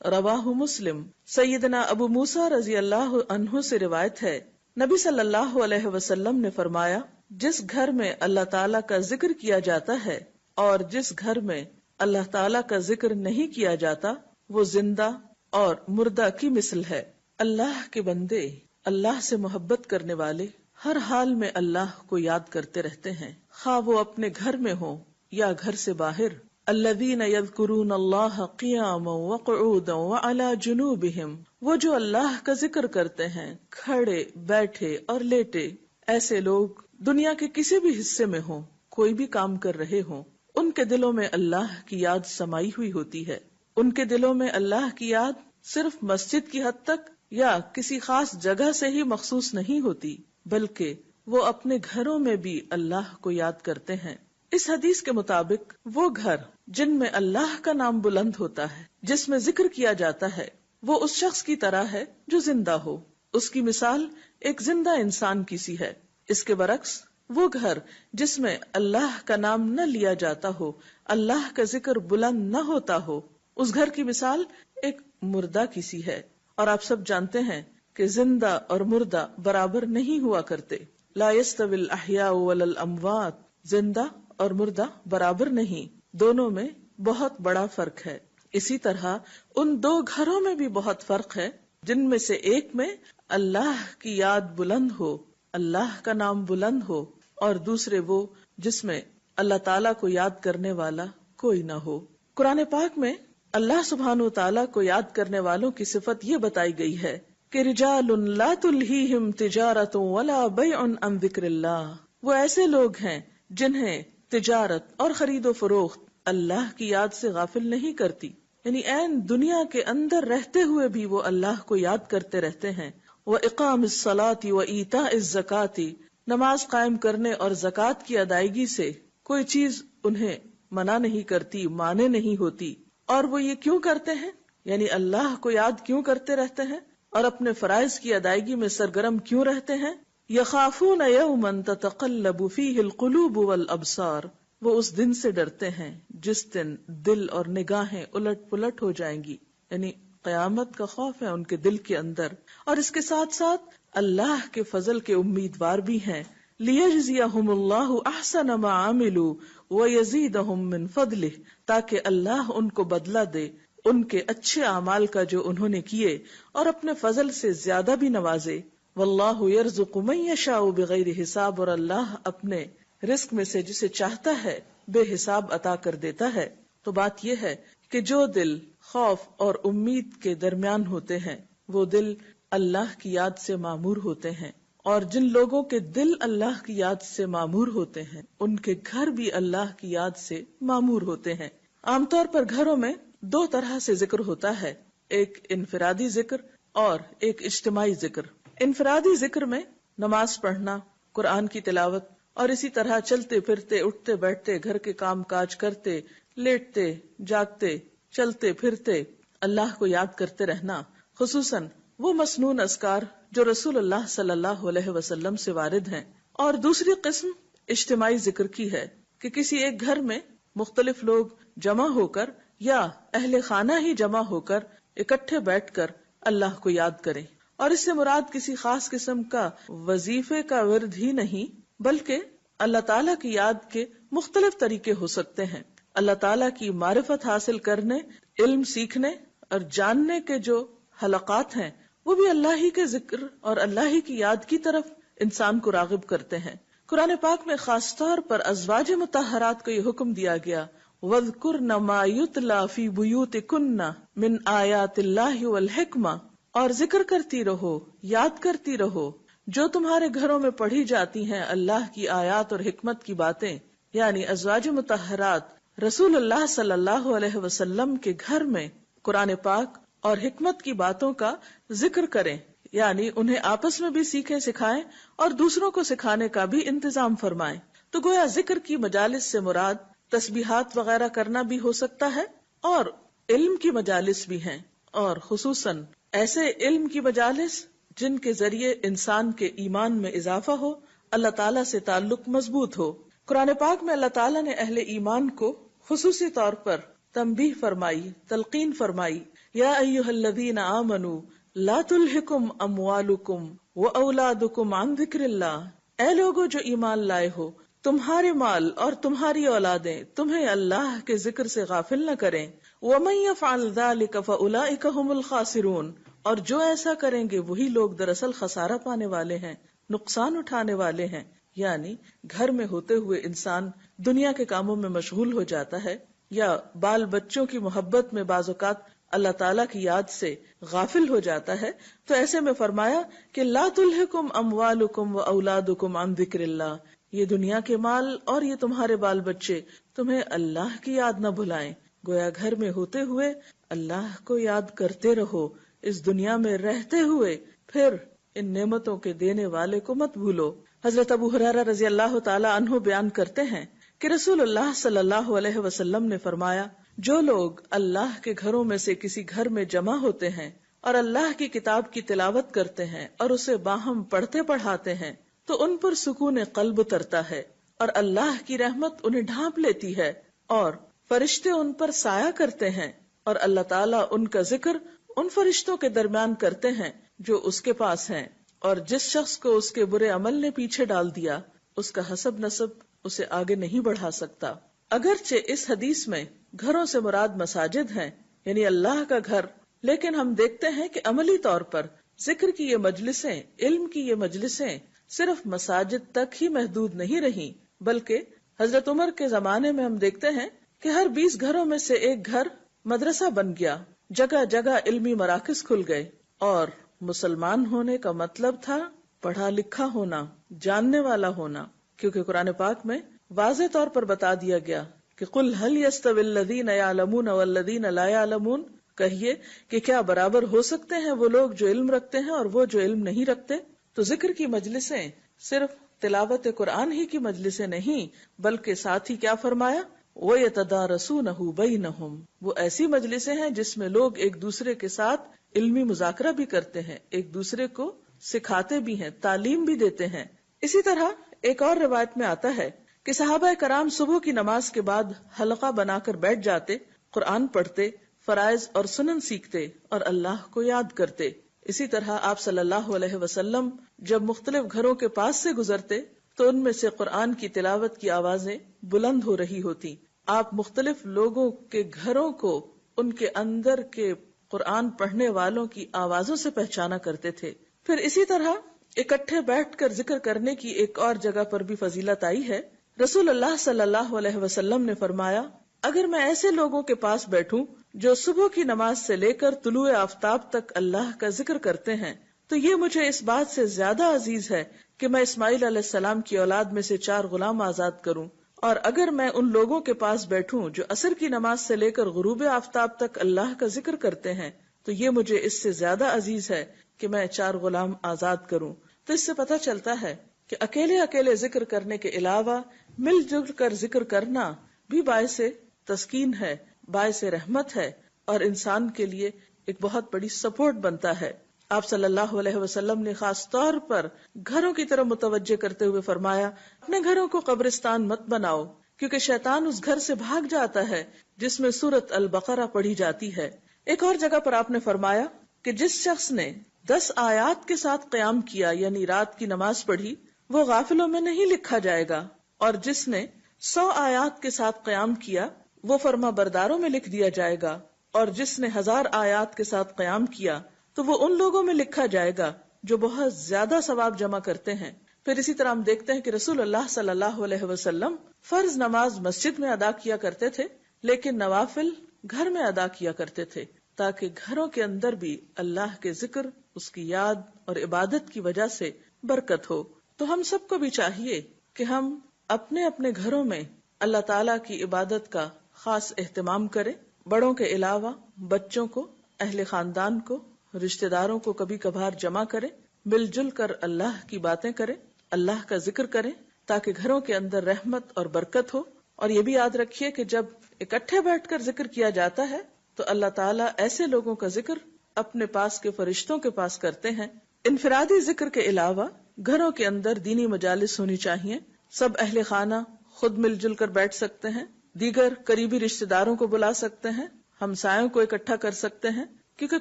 رواہ مسلم. سیدنا ابو موسیٰ رضی اللہ عنہ سے روایت ہے، نبی صلی اللہ علیہ وسلم نے فرمایا، جس گھر میں اللہ تعالیٰ کا ذکر کیا جاتا ہے اور جس گھر میں اللہ تعالیٰ کا ذکر نہیں کیا جاتا وہ زندہ اور مردہ کی مثل ہے. اللہ کے بندے، اللہ سے محبت کرنے والے ہر حال میں اللہ کو یاد کرتے رہتے ہیں، خواہ وہ اپنے گھر میں ہوں یا گھر سے باہر. الذین یذکرون اللہ قیاما وقعودا وعلی جنوبہم، وہ جو اللہ کا ذکر کرتے ہیں کھڑے، بیٹھے اور لیٹے. ایسے لوگ دنیا کے کسی بھی حصے میں ہوں، کوئی بھی کام کر رہے ہوں، ان کے دلوں میں اللہ کی یاد سمائی ہوئی ہوتی ہے. ان کے دلوں میں اللہ کی یاد صرف مسجد کی حد تک یا کسی خاص جگہ سے ہی مخصوص نہیں ہوتی، بلکہ وہ اپنے گھروں میں بھی اللہ کو یاد کرتے ہیں. اس حدیث کے مطابق وہ گھر جن میں اللہ کا نام بلند ہوتا ہے، جس میں ذکر کیا جاتا ہے، وہ اس شخص کی طرح ہے جو زندہ ہو. اس کی مثال ایک زندہ انسان کی سی ہے. اس کے برعکس وہ گھر جس میں اللہ کا نام نہ لیا جاتا ہو، اللہ کا ذکر بلند نہ ہوتا ہو، اس گھر کی مثال ایک مردہ کی سی ہے. اور آپ سب جانتے ہیں کہ زندہ اور مردہ برابر نہیں ہوا کرتے. لا يستوي الاحیاء ولا الاموات، زندہ اور مردہ برابر نہیں، دونوں میں بہت بڑا فرق ہے. اسی طرح ان دو گھروں میں بھی بہت فرق ہے جن میں سے ایک میں اللہ کی یاد بلند ہو، اللہ کا نام بلند ہو، اور دوسرے وہ جس میں اللہ تعالیٰ کو یاد کرنے والا کوئی نہ ہو. قرآن پاک میں اللہ سبحانہ وتعالیٰ کو یاد کرنے والوں کی صفت یہ بتائی گئی ہے کہ رجال لا تلہیہم تجارت ولا بیع عن ذکر اللہ، وہ ایسے لوگ ہیں جنہیں تجارت اور خرید و فروخت اللہ کی یاد سے غافل نہیں کرتی. یعنی عین دنیا کے اندر رہتے ہوئے بھی وہ اللہ کو یاد کرتے رہتے ہیں. وَإِقَامِ الصَّلَاةِ وَإِيتَاءِ الزَّكَاةِ، نماز قائم کرنے اور زکوٰۃ کی ادائیگی سے کوئی چیز انہیں منع نہیں کرتی، مانے نہیں ہوتی. اور وہ یہ کیوں کرتے ہیں؟ یعنی اللہ کو یاد کیوں کرتے رہتے ہیں اور اپنے فرائض کی ادائیگی میں سرگرم کیوں رہتے ہیں؟ یخافون یوما تتقلب فیہ القلوب والابصار، وہ اس دن سے ڈرتے ہیں جس دن دل اور نگاہیں الٹ پلٹ ہو جائیں گی، یعنی قیامت کا خوف ہے ان کے دل کے اندر. اور اس کے ساتھ ساتھ اللہ کے فضل کے امیدوار بھی ہیں. لیجزیہم اللہ احسن ما عملوا ویزیدہم من فضلہ، تاکہ اللہ ان کو بدلہ دے ان کے اچھے اعمال کا جو انہوں نے کیے، اور اپنے فضل سے زیادہ بھی نوازے. واللہ یرزق من یشاء بغیر حساب، اور اللہ اپنے رزق میں سے جسے چاہتا ہے بے حساب عطا کر دیتا ہے. تو بات یہ ہے کہ جو دل خوف اور امید کے درمیان ہوتے ہیں وہ دل اللہ کی یاد سے معمور ہوتے ہیں، اور جن لوگوں کے دل اللہ کی یاد سے معمور ہوتے ہیں ان کے گھر بھی اللہ کی یاد سے معمور ہوتے ہیں. عام طور پر گھروں میں دو طرح سے ذکر ہوتا ہے، ایک انفرادی ذکر اور ایک اجتماعی ذکر. انفرادی ذکر میں نماز پڑھنا، قرآن کی تلاوت، اور اسی طرح چلتے پھرتے، اٹھتے بیٹھتے، گھر کے کام کاج کرتے، لیٹتے جاگتے، چلتے پھرتے اللہ کو یاد کرتے رہنا، خصوصاً وہ مسنون اذکار جو رسول اللہ صلی اللہ علیہ وسلم سے وارد ہیں. اور دوسری قسم اجتماعی ذکر کی ہے کہ کسی ایک گھر میں مختلف لوگ جمع ہو کر یا اہل خانہ ہی جمع ہو کر اکٹھے بیٹھ کر اللہ کو یاد کریں. اور اس سے مراد کسی خاص قسم کا وظیفے کا ورد ہی نہیں، بلکہ اللہ تعالیٰ کی یاد کے مختلف طریقے ہو سکتے ہیں. اللہ تعالیٰ کی معرفت حاصل کرنے، علم سیکھنے اور جاننے کے جو حلقات ہیں وہ بھی اللہ ہی کے ذکر اور اللہ ہی کی یاد کی طرف انسان کو راغب کرتے ہیں. قرآن پاک میں خاص طور پر ازواج مطہرات کو یہ حکم دیا گیا، وَاذْكُرْنَ مَا يُتْلَى فِي بُيُوتِكُنَّ مِنْ آيَاتِ اللَّهِ وَالْحِكْمَةِ، اور ذکر کرتی رہو، یاد کرتی رہو جو تمہارے گھروں میں پڑھی جاتی ہیں اللہ کی آیات اور حکمت کی باتیں. یعنی ازواج مطہرات رسول اللہ صلی اللہ علیہ وسلم کے گھر میں قرآن پاک اور حکمت کی باتوں کا ذکر کریں، یعنی انہیں آپس میں بھی سیکھیں سکھائیں اور دوسروں کو سکھانے کا بھی انتظام فرمائیں. تو گویا ذکر کی مجالس سے مراد تسبیحات وغیرہ کرنا بھی ہو سکتا ہے، اور علم کی مجالس بھی ہیں، اور خصوصاً ایسے علم کی مجالس جن کے ذریعے انسان کے ایمان میں اضافہ ہو، اللہ تعالیٰ سے تعلق مضبوط ہو. قرآن پاک میں اللہ تعالیٰ نے اہل ایمان کو خصوصی طور پر تنبیہ فرمائی، تلقین فرمائی، یا ایھا الذین آمنوا لا تلہکم اموالکم واولادکم عن ذکر اللہ، اے لوگو جو ایمان لائے ہو، تمہارے مال اور تمہاری اولادیں تمہیں اللہ کے ذکر سے غافل نہ کریں. ومن یفعل ذلک فاولئک ھم الخاسرون، اور جو ایسا کریں گے وہی لوگ دراصل خسارہ پانے والے ہیں، نقصان اٹھانے والے ہیں. یعنی گھر میں ہوتے ہوئے انسان دنیا کے کاموں میں مشغول ہو جاتا ہے یا بال بچوں کی محبت میں بعض اوقات اللہ تعالیٰ کی یاد سے غافل ہو جاتا ہے، تو ایسے میں فرمایا کہ لا تلہکم اموالکم واولادکم عن ذکر اللہ، یہ دنیا کے مال اور یہ تمہارے بال بچے تمہیں اللہ کی یاد نہ بھلائیں. گویا گھر میں ہوتے ہوئے اللہ کو یاد کرتے رہو، اس دنیا میں رہتے ہوئے پھر ان نعمتوں کے دینے والے کو مت بھولو. حضرت ابو ہریرہ رضی اللہ تعالی عنہ بیان کرتے ہیں کہ رسول اللہ صلی اللہ علیہ وسلم نے فرمایا، جو لوگ اللہ کے گھروں میں سے کسی گھر میں جمع ہوتے ہیں اور اللہ کی کتاب کی تلاوت کرتے ہیں اور اسے باہم پڑھتے پڑھاتے ہیں تو ان پر سکون قلب اترتا ہے اور اللہ کی رحمت انہیں ڈھانپ لیتی ہے اور فرشتے ان پر سایہ کرتے ہیں، اور اللہ تعالیٰ ان کا ذکر ان فرشتوں کے درمیان کرتے ہیں جو اس کے پاس ہیں. اور جس شخص کو اس کے برے عمل نے پیچھے ڈال دیا اس کا حسب نسب اسے آگے نہیں بڑھا سکتا. اگرچہ اس حدیث میں گھروں سے مراد مساجد ہیں، یعنی اللہ کا گھر، لیکن ہم دیکھتے ہیں کہ عملی طور پر ذکر کی یہ مجلسیں، علم کی یہ مجلسیں صرف مساجد تک ہی محدود نہیں رہیں، بلکہ حضرت عمر کے زمانے میں ہم دیکھتے ہیں کہ ہر 20 گھروں میں سے ایک گھر مدرسہ بن گیا، جگہ جگہ علمی مراکز کھل گئے. اور مسلمان ہونے کا مطلب تھا پڑھا لکھا ہونا، جاننے والا ہونا، کیونکہ قرآن پاک میں واضح طور پر بتا دیا گیا کہ قل هل يستوي الذين يعلمون والذين لا يعلمون، کہیے کہ کیا برابر ہو سکتے ہیں وہ لوگ جو علم رکھتے ہیں اور وہ جو علم نہیں رکھتے. تو ذکر کی مجلسیں صرف تلاوت قرآن ہی کی مجلسیں نہیں، بلکہ ساتھ ہی کیا فرمایا، وَيَتَدَارَسُونَهُ بَيْنَهُمْ، وہ ایسی مجلسیں ہیں جس میں لوگ ایک دوسرے کے ساتھ علمی مذاکرہ بھی کرتے ہیں، ایک دوسرے کو سکھاتے بھی ہیں، تعلیم بھی دیتے ہیں۔ اسی طرح ایک اور روایت میں آتا ہے کہ صحابہ کرام صبح کی نماز کے بعد حلقہ بنا کر بیٹھ جاتے، قرآن پڑھتے، فرائض اور سنن سیکھتے اور اللہ کو یاد کرتے۔ اسی طرح آپ صلی اللہ علیہ وسلم جب مختلف گھروں کے پاس سے گزرتے تو ان میں سے قرآن کی تلاوت کی آوازیں بلند ہو رہی ہوتی۔ آپ مختلف لوگوں کے گھروں کو ان کے اندر کے قرآن پڑھنے والوں کی آوازوں سے پہچانا کرتے تھے۔ پھر اسی طرح اکٹھے بیٹھ کر ذکر کرنے کی ایک اور جگہ پر بھی فضیلت آئی ہے۔ رسول اللہ صلی اللہ علیہ وسلم نے فرمایا، اگر میں ایسے لوگوں کے پاس بیٹھوں جو صبح کی نماز سے لے کر طلوع آفتاب تک اللہ کا ذکر کرتے ہیں تو یہ مجھے اس بات سے زیادہ عزیز ہے کہ میں اسماعیل علیہ السلام کی اولاد میں سے 4 غلام آزاد کروں، اور اگر میں ان لوگوں کے پاس بیٹھوں جو عصر کی نماز سے لے کر غروب آفتاب تک اللہ کا ذکر کرتے ہیں تو یہ مجھے اس سے زیادہ عزیز ہے کہ میں 4 غلام آزاد کروں۔ تو اس سے پتہ چلتا ہے کہ اکیلے اکیلے ذکر کرنے کے علاوہ مل جل کر ذکر کرنا بھی باعث تسکین ہے، باعث رحمت ہے، اور انسان کے لیے ایک بہت بڑی سپورٹ بنتا ہے۔ آپ صلی اللہ علیہ وسلم نے خاص طور پر گھروں کی طرف متوجہ کرتے ہوئے فرمایا، اپنے گھروں کو قبرستان مت بناؤ، کیونکہ شیطان اس گھر سے بھاگ جاتا ہے جس میں سورۃ البقرہ پڑھی جاتی ہے۔ ایک اور جگہ پر آپ نے فرمایا کہ جس شخص نے 10 آیات کے ساتھ قیام کیا یعنی رات کی نماز پڑھی وہ غافلوں میں نہیں لکھا جائے گا، اور جس نے 100 آیات کے ساتھ قیام کیا وہ فرما برداروں میں لکھ دیا جائے گا، اور جس نے 1000 آیات کے ساتھ قیام کیا تو وہ ان لوگوں میں لکھا جائے گا جو بہت زیادہ ثواب جمع کرتے ہیں۔ پھر اسی طرح ہم دیکھتے ہیں کہ رسول اللہ صلی اللہ علیہ وسلم فرض نماز مسجد میں ادا کیا کرتے تھے لیکن نوافل گھر میں ادا کیا کرتے تھے، تاکہ گھروں کے اندر بھی اللہ کے ذکر، اس کی یاد اور عبادت کی وجہ سے برکت ہو۔ تو ہم سب کو بھی چاہیے کہ ہم اپنے اپنے گھروں میں اللہ تعالیٰ کی عبادت کا خاص اہتمام کریں، بڑوں کے علاوہ بچوں کو، اہل خاندان کو، رشتہ داروں کو کبھی کبھار جمع کریں، مل جل کر اللہ کی باتیں کریں، اللہ کا ذکر کریں، تاکہ گھروں کے اندر رحمت اور برکت ہو۔ اور یہ بھی یاد رکھیے کہ جب اکٹھے بیٹھ کر ذکر کیا جاتا ہے تو اللہ تعالیٰ ایسے لوگوں کا ذکر اپنے پاس کے فرشتوں کے پاس کرتے ہیں۔ انفرادی ذکر کے علاوہ گھروں کے اندر دینی مجالس ہونی چاہیے، سب اہل خانہ خود مل جل کر بیٹھ سکتے ہیں، دیگر قریبی رشتہ داروں کو بلا سکتے ہیں، ہمسایوں کو اکٹھا کر سکتے ہیں، کیونکہ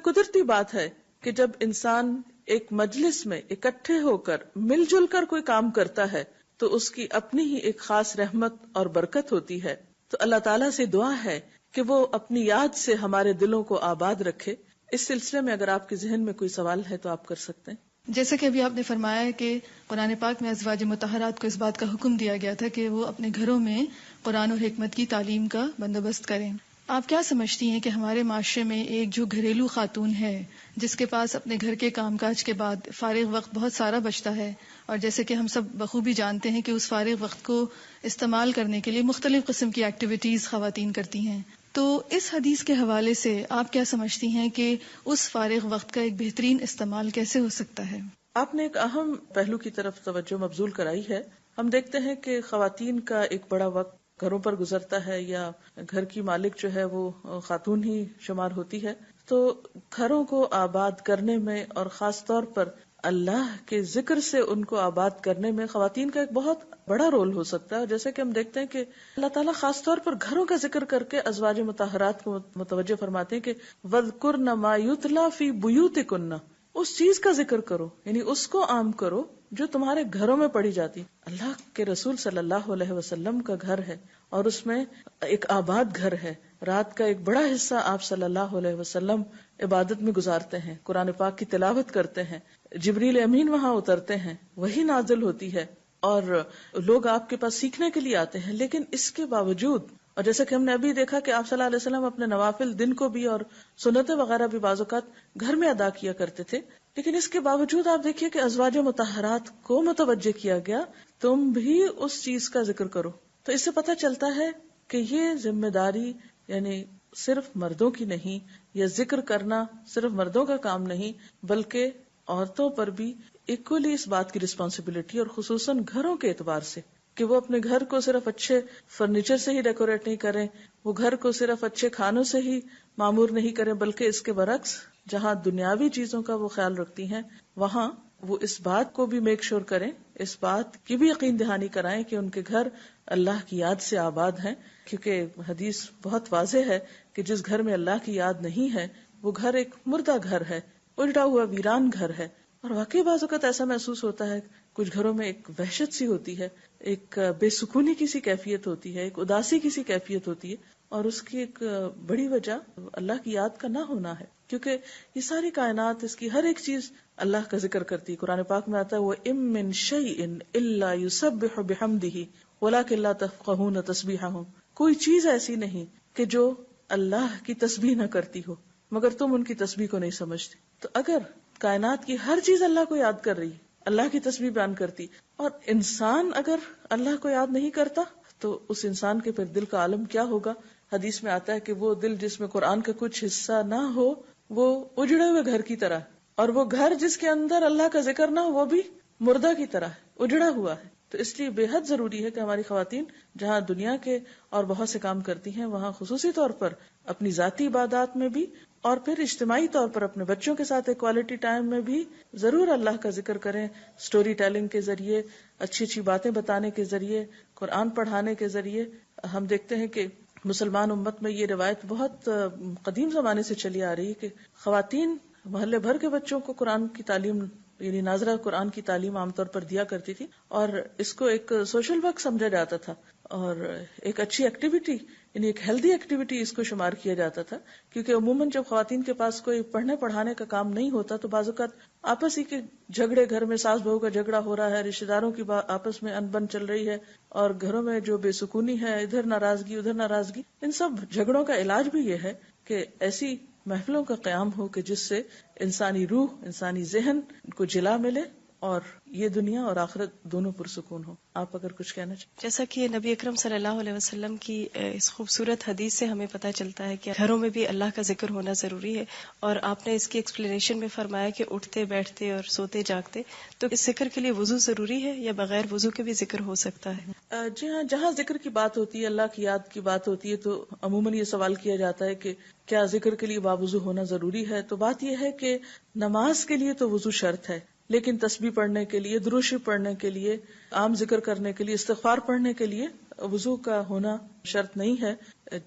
قدرتی بات ہے کہ جب انسان ایک مجلس میں اکٹھے ہو کر مل جل کر کوئی کام کرتا ہے تو اس کی اپنی ہی ایک خاص رحمت اور برکت ہوتی ہے۔ تو اللہ تعالیٰ سے دعا ہے کہ وہ اپنی یاد سے ہمارے دلوں کو آباد رکھے۔ اس سلسلے میں اگر آپ کے ذہن میں کوئی سوال ہے تو آپ کر سکتے ہیں۔ جیسا کہ ابھی آپ نے فرمایا کہ قرآن پاک میں ازواج مطہرات کو اس بات کا حکم دیا گیا تھا کہ وہ اپنے گھروں میں قرآن اور حکمت کی تعلیم کا بندوبست کریں، آپ کیا سمجھتی ہیں کہ ہمارے معاشرے میں ایک جو گھریلو خاتون ہے جس کے پاس اپنے گھر کے کام کاج کے بعد فارغ وقت بہت سارا بچتا ہے، اور جیسے کہ ہم سب بخوبی جانتے ہیں کہ اس فارغ وقت کو استعمال کرنے کے لیے مختلف قسم کی ایکٹیویٹیز خواتین کرتی ہیں، تو اس حدیث کے حوالے سے آپ کیا سمجھتی ہیں کہ اس فارغ وقت کا ایک بہترین استعمال کیسے ہو سکتا ہے؟ آپ نے ایک اہم پہلو کی طرف توجہ مبذول کرائی ہے۔ ہم دیکھتے ہیں کہ خواتین کا ایک بڑا وقت گھروں پر گزرتا ہے، یا گھر کی مالک جو ہے وہ خاتون ہی شمار ہوتی ہے، تو گھروں کو آباد کرنے میں اور خاص طور پر اللہ کے ذکر سے ان کو آباد کرنے میں خواتین کا ایک بہت بڑا رول ہو سکتا ہے۔ جیسے کہ ہم دیکھتے ہیں کہ اللہ تعالیٰ خاص طور پر گھروں کا ذکر کر کے ازواج مطہرات کو متوجہ فرماتے ہیں کہ وَاذْكُرْنَ مَا يُتْلَى فِي بُيُوتِكُنَّ، اس چیز کا ذکر کرو، یعنی اس کو عام کرو جو تمہارے گھروں میں پڑھی جاتی۔ اللہ کے رسول صلی اللہ علیہ وسلم کا گھر ہے اور اس میں ایک آباد گھر ہے، رات کا ایک بڑا حصہ آپ صلی اللہ علیہ وسلم عبادت میں گزارتے ہیں، قرآن پاک کی تلاوت کرتے ہیں، جبریل امین وہاں اترتے ہیں، وہی نازل ہوتی ہے اور لوگ آپ کے پاس سیکھنے کے لیے آتے ہیں۔ لیکن اس کے باوجود، اور جیسا کہ ہم نے ابھی دیکھا کہ آپ صلی اللہ علیہ وسلم اپنے نوافل دن کو بھی اور سنتیں وغیرہ بھی بعض اوقات گھر میں ادا کیا کرتے تھے، لیکن اس کے باوجود آپ دیکھیے کہ ازواج مطہرات کو متوجہ کیا گیا، تم بھی اس چیز کا ذکر کرو۔ تو اس سے پتہ چلتا ہے کہ یہ ذمہ داری یعنی صرف مردوں کی نہیں، یا ذکر کرنا صرف مردوں کا کام نہیں، بلکہ عورتوں پر بھی ایکولی اس بات کی رسپانسبلٹی، اور خصوصاً گھروں کے اعتبار سے کہ وہ اپنے گھر کو صرف اچھے فرنیچر سے ہی ڈیکوریٹ نہیں کریں، وہ گھر کو صرف اچھے کھانوں سے ہی معمور نہیں کریں، بلکہ اس کے برعکس جہاں دنیاوی چیزوں کا وہ خیال رکھتی ہیں وہاں وہ اس بات کو بھی میک شور کریں، اس بات کی بھی یقین دہانی کرائیں کہ ان کے گھر اللہ کی یاد سے آباد ہیں، کیونکہ حدیث بہت واضح ہے کہ جس گھر میں اللہ کی یاد نہیں ہے وہ گھر ایک مردہ گھر ہے، اجڑا ہوا ویران گھر ہے۔ اور واقعی بعض اوقات ایسا محسوس ہوتا ہے، کچھ گھروں میں ایک وحشت سی ہوتی ہے، ایک بے سکونی کی سی کیفیت ہوتی ہے، ایک اداسی کی سی کیفیت ہوتی ہے، اور اس کی ایک بڑی وجہ اللہ کی یاد کا نہ ہونا ہے، کیونکہ یہ ساری کائنات، اس کی ہر ایک چیز اللہ کا ذکر کرتی ہے۔ قرآن پاک میں آتا ہے وَإِن مِّن شَيْءٍ إِلَّا يُسَبِّحُ بِحَمْدِهِ وَلَٰكِن لَّا تَفْقَهُونَ تَسْبِيحَهُمْ، کوئی چیز ایسی نہیں کہ جو اللہ کی تسبیح نہ کرتی ہو مگر تم ان کی تسبیح کو نہیں سمجھتے۔ تو اگر کائنات کی ہر چیز اللہ کو یاد کر رہی، اللہ کی تسبیح بیان کرتی، اور انسان اگر اللہ کو یاد نہیں کرتا تو اس انسان کے پھر دل کا عالم کیا ہوگا؟ حدیث میں آتا ہے کہ وہ دل جس میں قرآن کا کچھ حصہ نہ ہو وہ اجڑے ہوئے گھر کی طرح، اور وہ گھر جس کے اندر اللہ کا ذکر نہ ہو وہ بھی مردہ کی طرح ہے، اجڑا ہوا ہے۔ تو اس لیے بے حد ضروری ہے کہ ہماری خواتین جہاں دنیا کے اور بہت سے کام کرتی ہیں وہاں خصوصی طور پر اپنی ذاتی عبادات میں بھی اور پھر اجتماعی طور پر اپنے بچوں کے ساتھ ایک کوالٹی ٹائم میں بھی ضرور اللہ کا ذکر کریں، سٹوری ٹیلنگ کے ذریعے، اچھی اچھی باتیں بتانے کے ذریعے، قرآن پڑھانے کے ذریعے۔ ہم دیکھتے ہیں کہ مسلمان امت میں یہ روایت بہت قدیم زمانے سے چلی آ رہی ہے کہ خواتین محلے بھر کے بچوں کو قرآن کی تعلیم، یعنی ناظرہ قرآن کی تعلیم عام طور پر دیا کرتی تھی، اور اس کو ایک سوشل ورک سمجھا جاتا تھا اور ایک اچھی ایکٹیویٹی، یعنی ایک ہیلدی ایکٹیویٹی اس کو شمار کیا جاتا تھا، کیونکہ عموماً جب خواتین کے پاس کوئی پڑھنے پڑھانے کا کام نہیں ہوتا تو بعض اوقات آپس ہی کے جھگڑے، گھر میں ساس بہو کا جھگڑا ہو رہا ہے، رشتہ داروں کی آپس میں انبن چل رہی ہے، اور گھروں میں جو بے سکونی ہے، ادھر ناراضگی ادھر ناراضگی، ان سب جھگڑوں کا علاج بھی یہ ہے کہ ایسی محفلوں کا قیام ہو کہ جس سے انسانی روح، انسانی ذہن کو جلا ملے اور یہ دنیا اور آخرت دونوں پرسکون ہو۔ آپ اگر کچھ کہنا چاہیں۔ جیسا کہ نبی اکرم صلی اللہ علیہ وسلم کی اس خوبصورت حدیث سے ہمیں پتہ چلتا ہے کہ گھروں میں بھی اللہ کا ذکر ہونا ضروری ہے، اور آپ نے اس کی ایکسپلینیشن میں فرمایا کہ اٹھتے بیٹھتے اور سوتے جاگتے، تو اس ذکر کے لیے وضو ضروری ہے یا بغیر وضو کے بھی ذکر ہو سکتا ہے؟ جی ہاں، جہاں ذکر کی بات ہوتی ہے، اللہ کی یاد کی بات ہوتی ہے، تو عموماً یہ سوال کیا جاتا ہے کہ کیا ذکر کے لیے باوضو ہونا ضروری ہے؟ تو بات یہ ہے کہ نماز کے لیے تو وضو شرط ہے، لیکن تسبیح پڑھنے کے لیے، درود شریف پڑھنے کے لیے، عام ذکر کرنے کے لیے، استغفار پڑھنے کے لیے وضو کا ہونا شرط نہیں ہے۔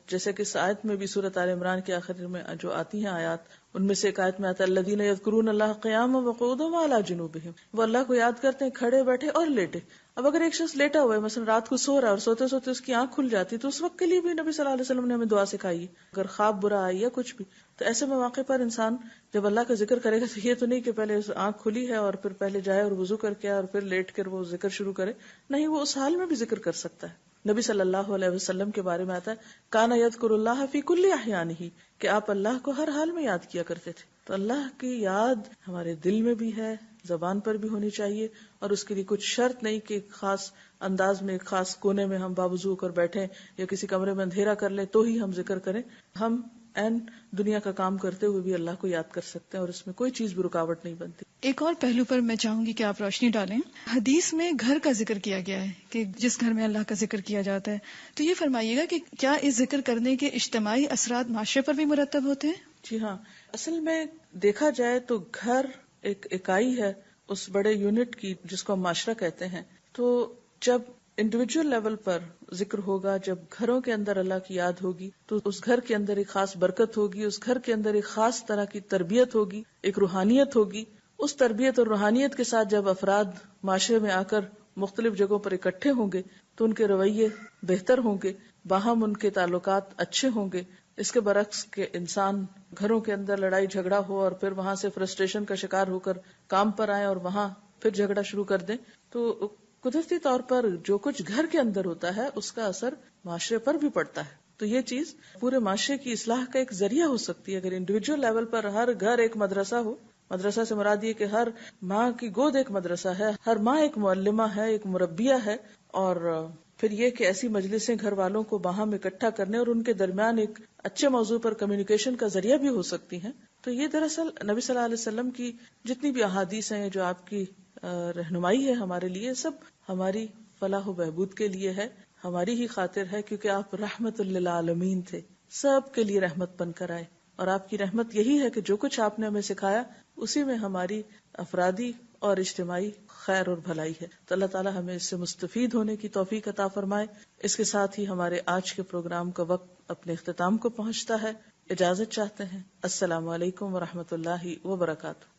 جیسے کہ اس آیت میں بھی سورۃ آل عمران کے آخر میں جو آتی ہیں آیات، ان میں سے ایک آیت میں آتا ہے الذین یذکرون اللہ قیاما وقعودا وعلی جنوبہم، وہ اللہ کو یاد کرتے ہیں کھڑے بیٹھے اور لیٹے۔ اب اگر ایک شخص لیٹا ہوا ہے، مثلا رات کو سو رہا ہے اور سوتے سوتے اس کی آنکھ کھل جاتی، تو اس وقت کے لیے بھی نبی صلی اللہ علیہ وسلم نے ہمیں دعا سکھائی ہے، اگر خواب برا آئی یا کچھ بھی، تو ایسے مواقع پر انسان جب اللہ کا ذکر کرے گا تو یہ تو نہیں کہ پہلے آنکھ کھلی ہے اور پھر پہلے جائے اور وضو کر کے اور پھر لیٹ کر وہ ذکر شروع کرے، نہیں، وہ اس حال میں بھی ذکر کر سکتا ہے۔ نبی صلی اللہ علیہ وسلم کے بارے میں آتا ہے کان یذکر اللہ فی کل احیانہ، کہ آپ اللہ کو ہر حال میں یاد کیا کرتے تھے۔ تو اللہ کی یاد ہمارے دل میں بھی ہے، زبان پر بھی ہونی چاہیے، اور اس کے لیے کچھ شرط نہیں کہ ایک خاص انداز میں، ایک خاص کونے میں ہم باوضو کر بیٹھیں یا کسی کمرے میں اندھیرا کر لیں تو ہی ہم ذکر کریں۔ ہم این دنیا کا کام کرتے ہوئے بھی اللہ کو یاد کر سکتے ہیں اور اس میں کوئی چیز بھی رکاوٹ نہیں بنتی۔ ایک اور پہلو پر میں چاہوں گی کہ آپ روشنی ڈالیں۔ حدیث میں گھر کا ذکر کیا گیا ہے کہ جس گھر میں اللہ کا ذکر کیا جاتا ہے، تو یہ فرمائیے گا کہ کیا اس ذکر کرنے کے اجتماعی اثرات معاشرے پر بھی مرتب ہوتے ہیں؟ جی ہاں، اصل میں دیکھا جائے تو گھر ایک اکائی ہے اس بڑے یونٹ کی جس کو ہم معاشرہ کہتے ہیں۔ تو جب انڈیویجول لیول پر ذکر ہوگا، جب گھروں کے اندر اللہ کی یاد ہوگی تو اس گھر کے اندر ایک خاص برکت ہوگی، اس گھر کے اندر ایک خاص طرح کی تربیت ہوگی، ایک روحانیت ہوگی۔ اس تربیت اور روحانیت کے ساتھ جب افراد معاشرے میں آ کر مختلف جگہوں پر اکٹھے ہوں گے تو ان کے رویے بہتر ہوں گے، باہم ان کے تعلقات اچھے ہوں گے۔ اس کے برعکس کہ انسان گھروں کے اندر لڑائی جھگڑا ہو اور پھر وہاں سے فرسٹریشن کا شکار ہو کر کام پر آئے اور وہاں پھر جھگڑا شروع کر دیں، تو قدرتی طور پر جو کچھ گھر کے اندر ہوتا ہے اس کا اثر معاشرے پر بھی پڑتا ہے۔ تو یہ چیز پورے معاشرے کی اصلاح کا ایک ذریعہ ہو سکتی ہے اگر انڈیویجول لیول پر ہر گھر ایک مدرسہ ہو۔ مدرسہ سے مراد یہ کہ ہر ماں کی گود ایک مدرسہ ہے، ہر ماں ایک معلمہ ہے، ایک مربیہ ہے، اور پھر یہ کہ ایسی مجلسیں گھر والوں کو باہم اکٹھا کرنے اور ان کے درمیان ایک اچھے موضوع پر کمیونیکیشن کا ذریعہ بھی ہو سکتی ہیں۔ تو یہ دراصل نبی صلی اللہ علیہ وسلم کی جتنی بھی احادیث ہیں جو آپ کی رہنمائی ہے ہمارے لیے، سب ہماری فلاح و بہبود کے لیے ہے، ہماری ہی خاطر ہے، کیونکہ آپ رحمت للعالمین تھے، سب کے لیے رحمت بن کر آئے، اور آپ کی رحمت یہی ہے کہ جو کچھ آپ نے ہمیں سکھایا اسی میں ہماری افرادی اور اجتماعی خیر اور بھلائی ہے. تو اللہ تعالیٰ ہمیں اس سے مستفید ہونے کی توفیق عطا فرمائے. اس کے ساتھ ہی ہمارے آج کے پروگرام کا وقت اپنے اختتام کو پہنچتا ہے. اجازت چاہتے ہیں. السلام علیکم ورحمۃ اللہ وبرکاتہ.